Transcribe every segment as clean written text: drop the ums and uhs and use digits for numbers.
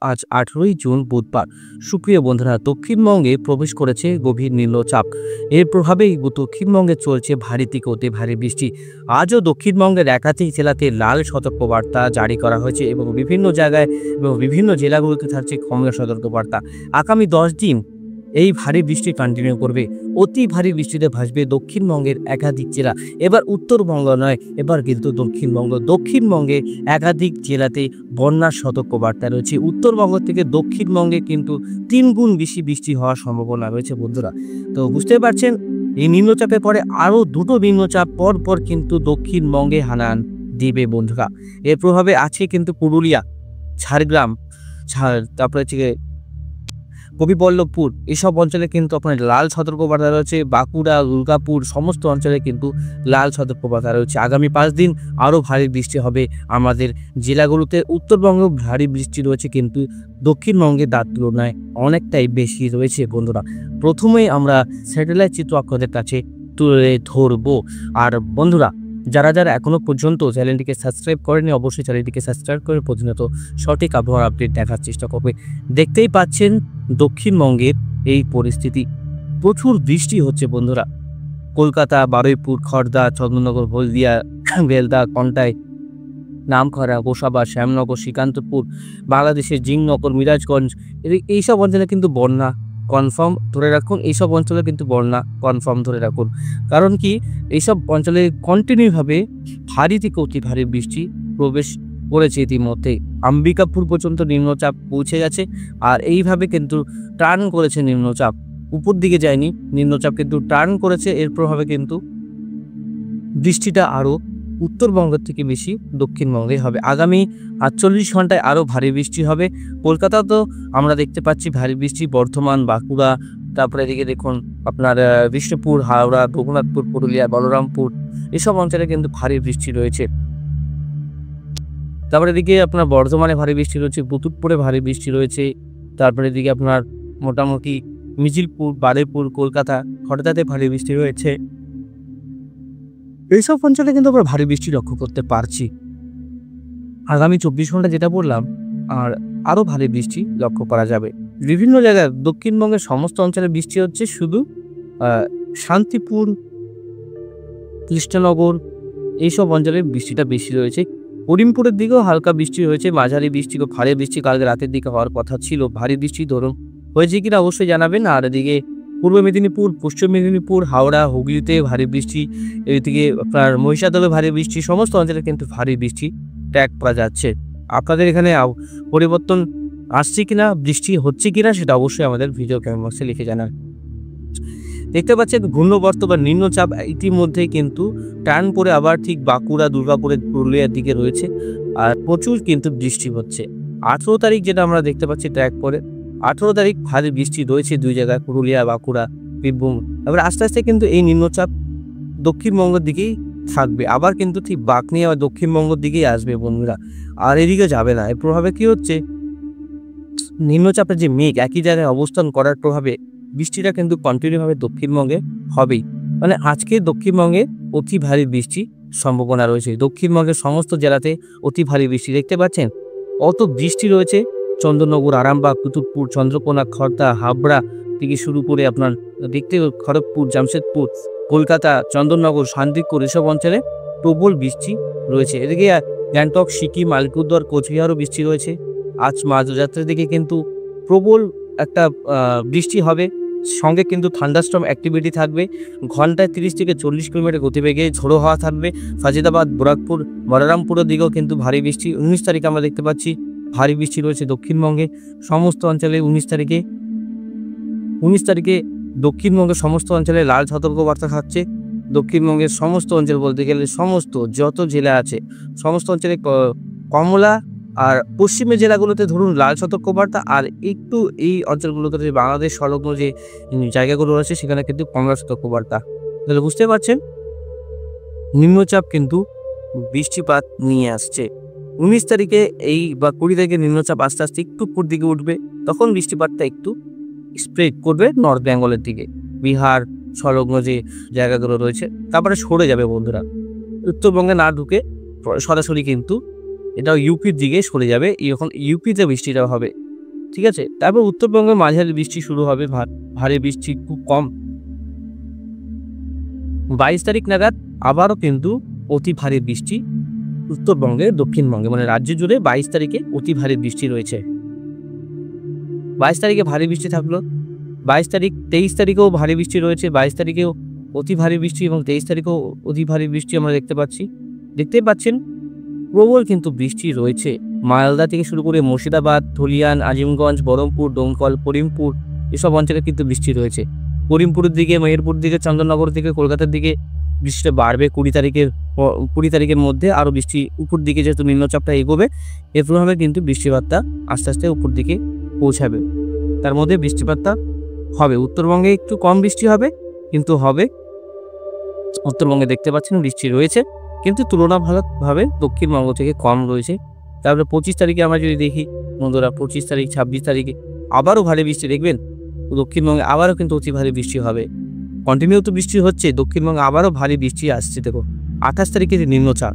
আজ 18ই জুন বুধবার। সুপ্রিয় বন্ধুরা, দক্ষিণবঙ্গে প্রবেশ করেছে গভীর নিম্নচাপ। এর প্রভাবেই দক্ষিণবঙ্গে চলছে ভারী থেকে অতি ভারী বৃষ্টি। আজও দক্ষিণবঙ্গের একাধিক জেলাতে লাল সতর্কবার্তা জারি করা হয়েছে এবং বিভিন্ন জায়গায় এবং বিভিন্ন জেলাগুলোতে থাকছে কমলা সতর্কবার্তা। আগামী 10 দিন এই ভারী বৃষ্টি কন্টিনিউ করবে। অতি ভারী বৃষ্টিতে ভাসবে দক্ষিণবঙ্গের একাধিক জেলা। এবার উত্তরবঙ্গ নয়, এবার কিন্তু দক্ষিণবঙ্গে একাধিক জেলাতে বন্যার সতর্কবার্তা রয়েছে। উত্তরবঙ্গ থেকে দক্ষিণবঙ্গে কিন্তু 3 গুণ বেশি বৃষ্টি হওয়ার সম্ভাবনা রয়েছে বন্ধুরা। তো বুঝতে পারছেন, এই নিম্নচাপের পরে আরও দুটো নিম্নচাপ পর কিন্তু দক্ষিণবঙ্গে হানা দিবে বন্ধুরা। এর প্রভাবে আছে কিন্তু পুরুলিয়া, ঝাড়গ্রাম, তারপরে হচ্ছে কবিবল্লভপুর, এসব অঞ্চলে কিন্তু আপনার লাল সতর্কবার্তা রয়েছে। বাঁকুড়া, দুর্গাপুর সমস্ত অঞ্চলে কিন্তু লাল সতর্কবার্তা রয়েছে। আগামী 5 দিন আরও ভারী বৃষ্টি হবে আমাদের জেলাগুলোতে। উত্তরবঙ্গে ভারী বৃষ্টি রয়েছে, কিন্তু দক্ষিণবঙ্গে তার তুলনায় অনেকটাই বেশি রয়েছে বন্ধুরা। প্রথমেই আমরা স্যাটেলাইট চিত্র আপনাদের কাছে তুলে ধরবো। আর বন্ধুরা, যারা এখনো পর্যন্ত চ্যানেলটিকে সাবস্ক্রাইব করেনি, অবশ্যই চ্যানেলটিকে সাবস্ক্রাইব করে প্রতিনিয়ত সঠিক আবহাওয়ার আপডেট দেখার চেষ্টা করবে। দেখতেই পাচ্ছেন দক্ষিণবঙ্গের এই পরিস্থিতি, প্রচুর বৃষ্টি হচ্ছে বন্ধুরা। কলকাতা, বারুইপুর, খড়দা, চন্দননগর, হলদিয়া, বেলদা, কন্টাই, নামখানা, গোসাবা, শ্যামনগর, শ্রীকান্তপুর, বাংলাদেশের জিংনগর, মিরাজগঞ্জ, এইসব অঞ্চলে কিন্তু বন্যা কনফার্ম ধরে রাখুন। এইসব অঞ্চলে কিন্তু বন্যা কনফার্ম ধরে রাখুন। কারণ কি, এইসব অঞ্চলে কন্টিনিউভাবে ভারী থেকে অতি ভারী বৃষ্টি প্রবেশ করেছে ইতিমধ্যে। অম্বিকাপুর পর্যন্ত নিম্নচাপ পৌঁছে গেছে, আর এইভাবে কিন্তু টার্ন করেছে নিম্নচাপ, উপর দিকে যায়নি, নিম্নচাপ কিন্তু টার্ন করেছে। এর প্রভাবে কিন্তু বৃষ্টিটা আরও উত্তরবঙ্গের থেকে বেশি দক্ষিণবঙ্গে হবে। আগামী 48 ঘন্টায় আরও ভারী বৃষ্টি হবে। কলকাতা তো আমরা দেখতে পাচ্ছি ভারী বৃষ্টি, বর্ধমান, বাঁকুড়া, তারপরে এদিকে দেখুন আপনার বিষ্ণুপুর, হাওড়া, রঘুনাথপুর, পুরুলিয়া, বলরামপুর, এসব অঞ্চলে কিন্তু ভারী বৃষ্টি রয়েছে। তারপরে এদিকে আপনার বর্ধমানে ভারী বৃষ্টি রয়েছে, বুতুটপুরে ভারী বৃষ্টি রয়েছে। তারপরে এদিকে আপনার মোটামুটি মিছিলপুর, বারুইপুর, কলকাতা, খড়দাতে ভারী বৃষ্টি রয়েছে। এইসব অঞ্চলে কিন্তু আমরা ভারী বৃষ্টি লক্ষ্য করতে পারছি। আগামী 24 ঘন্টা যেটা বললাম, আর আরও ভারী বৃষ্টি লক্ষ্য করা যাবে। বিভিন্ন জায়গায় দক্ষিণবঙ্গের সমস্ত অঞ্চলে বৃষ্টি হচ্ছে, শুধু শান্তিপুর, কৃষ্ণনগর এইসব অঞ্চলে বৃষ্টিটা বেশি রয়েছে। করিমপুরের দিকেও হালকা বৃষ্টি হয়েছে, মাঝারি বৃষ্টি, ভারী বৃষ্টি কালকে রাতের দিকে হওয়ার কথা ছিল। ভারী বৃষ্টি ধরুন হয়েছে কিনা অবশ্যই জানাবেন। আর এদিকে পূর্ব মেদিনীপুর, পশ্চিম মেদিনীপুর, হাওড়া, হুগলিতে ভারী বৃষ্টি, এদিকে আপনার মহিষাদলে ভারী বৃষ্টি, সমস্ত অঞ্চলে কিন্তু ভারী বৃষ্টি ট্র্যাক করা যাচ্ছে। আপনাদের এখানে পরিবর্তন আসছে কিনা, বৃষ্টি হচ্ছে কিনা, সেটা অবশ্যই আমাদের ভিডিও কমেন্ট বক্সে লিখে জানান। দেখতে পাচ্ছেন ঘূর্ণবর্ত বা নিম্নচাপ ইতিমধ্যে কিন্তু টার্ন করে আবার ঠিক বাঁকুড়া, দুর্গাপুরের, পুরুলিয়ার দিকে রয়েছে, আর প্রচুর কিন্তু বৃষ্টি হচ্ছে। 18 তারিখ যেটা আমরা দেখতে পাচ্ছি ট্র্যাক করে, 18 তারিখ ভারী বৃষ্টি রয়েছে 2 জায়গায়, পুরুলিয়া, বাঁকুড়া, বীরভূম। এবার আস্তে আস্তে কিন্তু এই নিম্নচাপ দক্ষিণবঙ্গের দিকেই থাকবে, আবার কিন্তু ঠিক বাঁক নিয়ে আবার দক্ষিণবঙ্গের দিকেই আসবে বন্ধুরা, আর এদিকে যাবে না। এর প্রভাবে কি হচ্ছে, নিম্নচাপের যে মেঘ একই জায়গায় অবস্থান করার প্রভাবে বৃষ্টিটা কিন্তু কন্টিনিউভাবে দক্ষিণবঙ্গে হবেই। মানে আজকে দক্ষিণবঙ্গে অতি ভারী বৃষ্টি সম্ভাবনা রয়েছে। দক্ষিণবঙ্গের সমস্ত জেলাতে অতি ভারী বৃষ্টি দেখতে পাচ্ছেন, অত বৃষ্টি রয়েছে। চন্দননগর, আরামবাগ, কুতুবপুর, চন্দ্রকোনা, খড়দা, হাবড়া থেকে শুরু করে আপনার দেখতে খড়গপুর, জামশেদপুর, কলকাতা, চন্দননগর, শান্তিপুর, এসব অঞ্চলে প্রবল বৃষ্টি রয়েছে। এদিকে গ্যাংটক, সিকিম, আলিপুরদুয়ার, কোচবিহারও বৃষ্টি রয়েছে। আজ মাঝরাত্রের দিকে কিন্তু প্রবল একটা বৃষ্টি হবে, সঙ্গে কিন্তু থান্ডারস্টর্ম অ্যাক্টিভিটি থাকবে। ঘন্টায় 30 থেকে 40 কিলোমিটার গতিবেগে ঝোড়ো হাওয়া থাকবে। ফাজিদাবাদ, বরাকপুর, বলরামপুরের দিকেও কিন্তু ভারী বৃষ্টি 19 তারিখে আমরা দেখতে পাচ্ছি ভারী বৃষ্টি রয়েছে দক্ষিণবঙ্গে সমস্ত অঞ্চলে। 19 তারিখে দক্ষিণবঙ্গের সমস্ত অঞ্চলে লাল সতর্কবার্তা থাকছে। দক্ষিণবঙ্গের সমস্ত অঞ্চল বলতে গেলে সমস্ত যত জেলা আছে সমস্ত অঞ্চলে কমলা, আর পশ্চিমের জেলাগুলোতে ধরুন লাল সতর্কবার্তা, আর একটু এই অঞ্চলগুলোতে বাংলাদেশ সংলগ্ন যে জায়গাগুলো রয়েছে সেখানে কিন্তু কমলা সতর্কবার্তা। তাহলে বুঝতে পারছেন নিম্নচাপ কিন্তু বৃষ্টিপাত নিয়ে আসছে। 19 তারিখে এই বা 20 তারিখে নিম্নচাপ আস্তে আস্তে একটু উপর দিকে উঠবে, তখন বৃষ্টিপাতটা একটু স্প্রেড করবে নর্থ বেঙ্গলের দিকে, বিহার সংলগ্ন যে জায়গাগুলো রয়েছে, তারপরে সরে যাবে বন্ধুরা। উত্তরবঙ্গে না ঢুকে সরাসরি কিন্তু এটাও ইউপির দিকে সরে যাবে। এখন ইউপিতে বৃষ্টিটা হবে। ঠিক আছে। তারপর উত্তরবঙ্গে মাঝারি বৃষ্টি শুরু হবে, ভারী বৃষ্টি খুব কম। 22 তারিখ নাগাদ আবারও কিন্তু অতি ভারী বৃষ্টি উত্তরবঙ্গে, দক্ষিণবঙ্গে, মানে রাজ্য জুড়ে 22 তারিখে অতি ভারী বৃষ্টি রয়েছে। 22 তারিখে ভারী বৃষ্টি থাকলো। 22 তারিখ, 23 তারিখেও ভারী বৃষ্টি রয়েছে। 22 তারিখেও অতি ভারী বৃষ্টি এবং 23 তারিখেও অতি ভারী বৃষ্টি আমরা দেখতে পাচ্ছি। দেখতেই পাচ্ছেন প্রবল কিন্তু বৃষ্টি রয়েছে। মালদা থেকে শুরু করে মুর্শিদাবাদ, ধুলিয়ান, আজিমগঞ্জ, বহরমপুর, দমকল, করিমপুর এসব অঞ্চলে কিন্তু বৃষ্টি রয়েছে। করিমপুরের দিকে, মেহেরপুর দিকে, চন্দননগর দিকে, কলকাতার দিকে বৃষ্টিটা বাড়বে। 20 তারিখের মধ্যে আরও বৃষ্টি উপর দিকে, যেহেতু নিম্নচাপটা এগোবে, এর প্রভাবে কিন্তু বৃষ্টিপাতটা আস্তে আস্তে উপর দিকে পৌঁছাবে। তার মধ্যে বৃষ্টিপাতটা হবে। উত্তরবঙ্গে একটু কম বৃষ্টি হবে, কিন্তু হবে। উত্তরবঙ্গে দেখতে পাচ্ছেন বৃষ্টি রয়েছে, কিন্তু তুলনামূলকভাবে দক্ষিণবঙ্গ থেকে কম রয়েছে। তারপরে 25 তারিখে আমরা যদি দেখি বন্ধুরা, 25 তারিখ, 26 তারিখে আবারও ভারী বৃষ্টি দেখবেন দক্ষিণবঙ্গে। আবারও কিন্তু অতি ভারী বৃষ্টি হবে। কন্টিনিউ তো বৃষ্টি হচ্ছে, দক্ষিণবঙ্গে আবারও ভারী বৃষ্টি আসছে। দেখো 28 তারিখে নিম্নচাপ,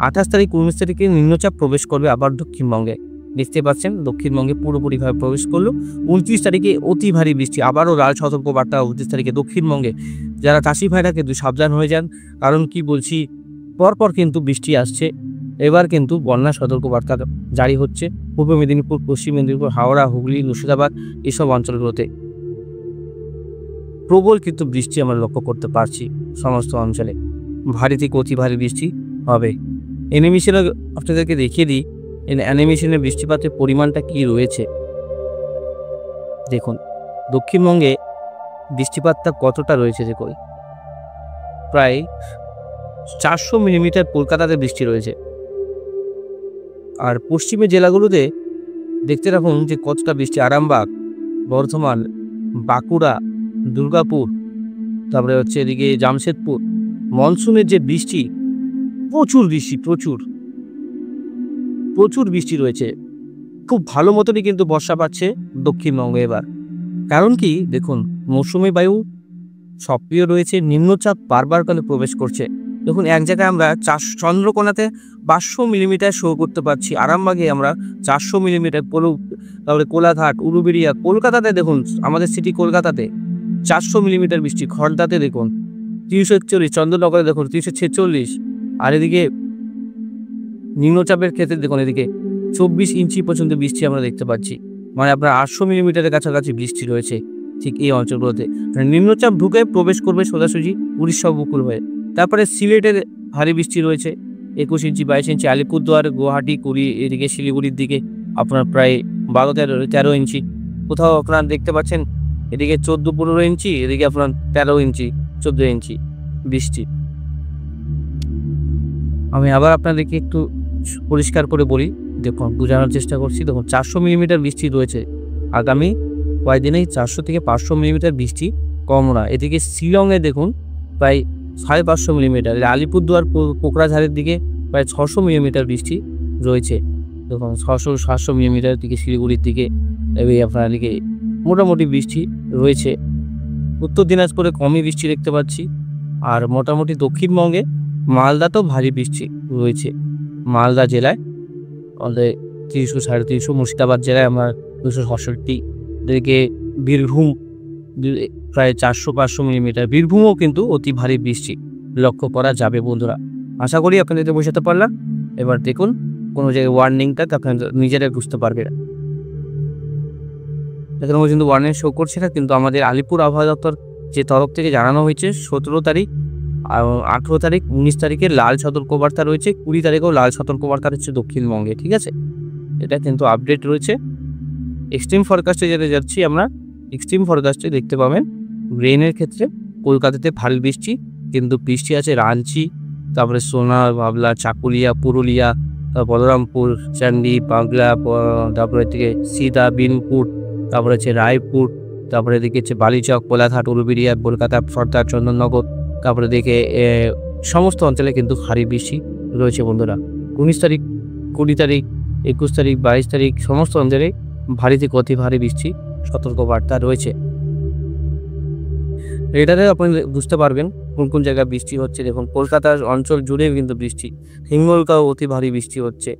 28 তারিখ, 19 তারিখে নিম্নচাপ প্রবেশ করবে আবার দক্ষিণবঙ্গে। দেখতে পাচ্ছেন দক্ষিণবঙ্গে পুরোপুরিভাবে প্রবেশ করলো। 29 তারিখে অতি ভারী বৃষ্টি, আবারও লাল সতর্কবার্তা 29 তারিখে দক্ষিণবঙ্গে। যারা চাষি ভাইরা কিন্তু সাবধান হয়ে যান, কারণ কি বলছি, পরপর কিন্তু বৃষ্টি আসছে। এবার কিন্তু বন্যা সতর্কবার্তা জারি হচ্ছে পূর্ব মেদিনীপুর, পশ্চিম মেদিনীপুর, হাওড়া, হুগলি, মুর্শিদাবাদ এসব অঞ্চলগুলোতে প্রবল কিন্তু বৃষ্টি আমরা লক্ষ্য করতে পারছি। সমস্ত অঞ্চলে ভারী থেকে অতি ভারী বৃষ্টি হবে। অ্যানিমেশনে আপনাদেরকে দেখিয়ে দিই অ্যানিমেশনে বৃষ্টিপাতের পরিমাণটা কি রয়েছে। দেখুন দক্ষিণবঙ্গে বৃষ্টিপাতটা কতটা রয়েছে, যে কই প্রায় 400 মিলিমিটার কলকাতাতে বৃষ্টি রয়েছে। আর পশ্চিমের জেলাগুলোতে দেখতে রাখুন যে কতটা বৃষ্টি। আরামবাগ, বর্ধমান, বাঁকুড়া, দুর্গাপুর, তারপরে হচ্ছে এদিকে জামশেদপুর। মনসুনের যে বৃষ্টি, প্রচুর বৃষ্টি, প্রচুর বৃষ্টি রয়েছে। খুব ভালো মতনই কিন্তু বর্ষা পাচ্ছে দক্ষিণবঙ্গে এবার। কারণ কি দেখুন, মৌসুমী বায়ু সক্রিয় রয়েছে, নিম্নচাপ বারবার করে প্রবেশ করছে। দেখুন এক জায়গায় আমরা চন্দ্রকোনাতে 500 মিলিমিটার শো করতে পারছি, আরামবাগে আমরা 400 মিলিমিটার, তারপরে কোলাঘাট, উলুবেড়িয়া, কলকাতাতে দেখুন, আমাদের সিটি কলকাতাতে 400 মিলিমিটার বৃষ্টি, খড়দাতে দেখুন 341, চন্দ্রনগরে দেখুন 346। আর এদিকে নিম্নচাপের ক্ষেত্রে দেখুন এদিকে 24 ইঞ্চি পর্যন্ত বৃষ্টি আমরা দেখতে পাচ্ছি। মানে আপনার 800 মিলিমিটারের কাছাকাছি বৃষ্টি রয়েছে ঠিক এই অঞ্চলগুলোতে। নিম্নচাপ ঢুকে প্রবেশ করবে সোজাসুজি উড়িষ্যা উপকূল হয়ে। তারপরে সিলেটের ভারী বৃষ্টি রয়েছে 21 ইঞ্চি, 22 ইঞ্চি। আলিপুরদুয়ার, গুয়াহাটি, কুড়ি, এদিকে শিলিগুড়ির দিকে আপনার প্রায় 12-13 ইঞ্চি। কোথাও আপনার দেখতে পাচ্ছেন এদিকে 14-15 ইঞ্চি, এদিকে আপনার 13 ইঞ্চি, 14 ইঞ্চি বৃষ্টি। আমি আবার আপনাদেরকে একটু পরিষ্কার করে বলি, দেখুন বোঝানোর চেষ্টা করছি। দেখুন 400 মিলিমিটার বৃষ্টি রয়েছে আগামী কয়েকদিনেই। 400 থেকে 500 মিলিমিটার বৃষ্টি কম না। এদিকে শিলংয়ে দেখুন প্রায় 550 মিলিমিটার। আলিপুরদুয়ার, কোকরাঝাড়ের দিকে প্রায় 600 মিলিমিটার বৃষ্টি রয়েছে। দেখুন 600-700 মিলিমিটার দিকে শিলিগুড়ির দিকে, এবং আপনার দিকে মোটামুটি বৃষ্টি রয়েছে। উত্তর দিনাজপুরে কমই বৃষ্টি দেখতে পাচ্ছি। আর মোটামুটি দক্ষিণবঙ্গে মালদাতেও ভারী বৃষ্টি রয়েছে। মালদা জেলায় আমাদের 300-350, মুর্শিদাবাদ জেলায় আমরা 267, এদিকে বীরভূম প্রায় 400-500 মিলিমিটার। বীরভূমও কিন্তু অতি ভারী বৃষ্টি লক্ষ্য করা যাবে বন্ধুরা। আশা করি আপনাদের বোঝাতে পারলাম। এবার দেখুন কোনো জায়গায় ওয়ার্নিংটা আপনারা নিজেরাই বুঝতে পারবে না। এখানে কিন্তু ওয়ার্নিং শো করছে না, কিন্তু আমাদের আলিপুর আবহাওয়া দপ্তর যে তরফ থেকে জানানো হয়েছে 17 তারিখ, 18 তারিখ, 19 তারিখে লাল সতর্কবার্তা রয়েছে, 20 তারিখেও লাল সতর্কবার্তা রয়েছে দক্ষিণবঙ্গে। ঠিক আছে, এটা কিন্তু আপডেট রয়েছে। এক্সট্রিম ফরকাস্টে যেতে যাচ্ছি আমরা, এক্সট্রিম ফরকাস্টে দেখতে পাবেন রেনের ক্ষেত্রে কলকাতাতে ভারী বৃষ্টি, কিন্তু বৃষ্টি আছে রাঞ্চি, তারপরে সোনার বাবলা, চাকুলিয়া, পুরুলিয়া, বলরামপুর, চান্ডি, বাংলা, তারপরে থেকে সিদা, বিনপুর, তারপরে হচ্ছে রায়পুর, তারপরে দিকে হচ্ছে বালিচক, কোলাঘাট, উলুবেড়িয়া, কলকাতা, সর্দার, চন্দননগর, তারপরে দিকে সমস্ত অঞ্চলে কিন্তু ভারী বৃষ্টি রয়েছে বন্ধুরা। 19 তারিখ, 20 তারিখ, 21 তারিখ, 22 তারিখ সমস্ত অঞ্চলে ভারী থেকে অতি ভারী বৃষ্টি সতর্কবার্তা রয়েছে। এটাতে আপনি বুঝতে পারবেন কোন কোন জায়গায় বৃষ্টি হচ্ছে। দেখুন কলকাতার অঞ্চল জুড়ে কিন্তু বৃষ্টি, হিঙ্গলগাঁও অতি ভারী বৃষ্টি হচ্ছে,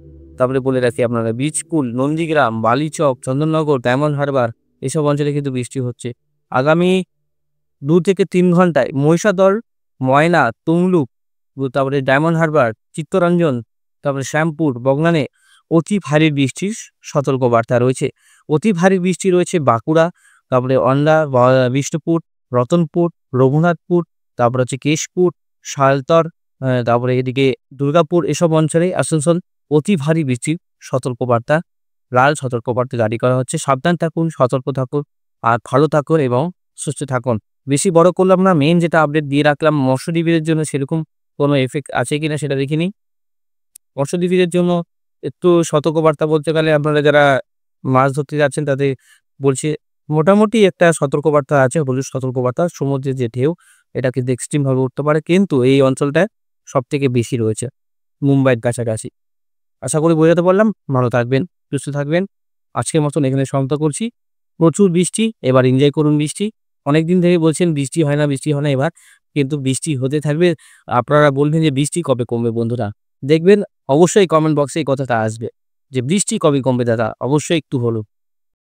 তারপরে বলে রাখি আপনারা বীজকুল, নন্দীগ্রাম, বালিচক, চন্দননগর, ডায়মন্ড হারবার এসব অঞ্চলে কিন্তু বৃষ্টি হচ্ছে। আগামী 2 থেকে 3 ঘন্টায় মহিষাদল, ময়না, তমলুক, তারপরে ডায়মন্ড হারবার, চিত্তরঞ্জন, তারপরে শ্যামপুর, বগনানে অতি ভারী বৃষ্টির সতর্কবার্তা রয়েছে। অতি ভারী বৃষ্টি রয়েছে বাঁকুড়া, তারপরে অন্ডা, বিষ্ণুপুর, রতনপুর, রঘুনাথপুর, তারপরে হচ্ছে কেশপুর, সালতর, তারপরে এদিকে দুর্গাপুর এসব অঞ্চলে আসানসোল অতি ভারী বৃষ্টির সতর্কবার্তা, লাল সতর্কবার্তা জারি করা হচ্ছে। সাবধান থাকুন, সতর্ক থাকুন, আর ভালো থাকুন এবং সুস্থ থাকুন। বেশি বড় করলাম না, মেইন যেটা আপডেট দিয়ে রাখলাম মৎস্যজীবীদের জন্য সেরকম কোনো এফেক্ট আছে কিনা সেটা দেখে নিই। মৎস্যজীবীদের জন্য একটু সতর্কবার্তা বলতে গেলে আপনারা যারা মাছ ধরতে যাচ্ছেন তাদের বলছি মোটামুটি একটা সতর্কবার্তা আছে, হলুদ সতর্কবার্তা। সমুদ্রের যে ঢেউ এটা কিন্তু এক্সট্রিম ভাবে উঠতে পারে, কিন্তু এই অঞ্চলটায় সব থেকে বেশি রয়েছে মুম্বাইয়ের কাছাকাছি। আশা করি বোঝাতে পারলাম। ভালো থাকবেন, সুস্থ থাকবেন। আজকের মতন এখানে সমাপ্ত করছি। প্রচুর বৃষ্টি, এবার এনজয় করুন বৃষ্টি। অনেকদিন থেকে বলছেন বৃষ্টি হয় না, বৃষ্টি হয় না, এবার কিন্তু বৃষ্টি হতে থাকবে। আপনারা বলবেন যে বৃষ্টি কবে কমবে বন্ধুরা, দেখবেন অবশ্যই কমেন্ট বক্সে এই কথাটা আসবে যে বৃষ্টি কবে কমবে দাদা, অবশ্যই একটু হলো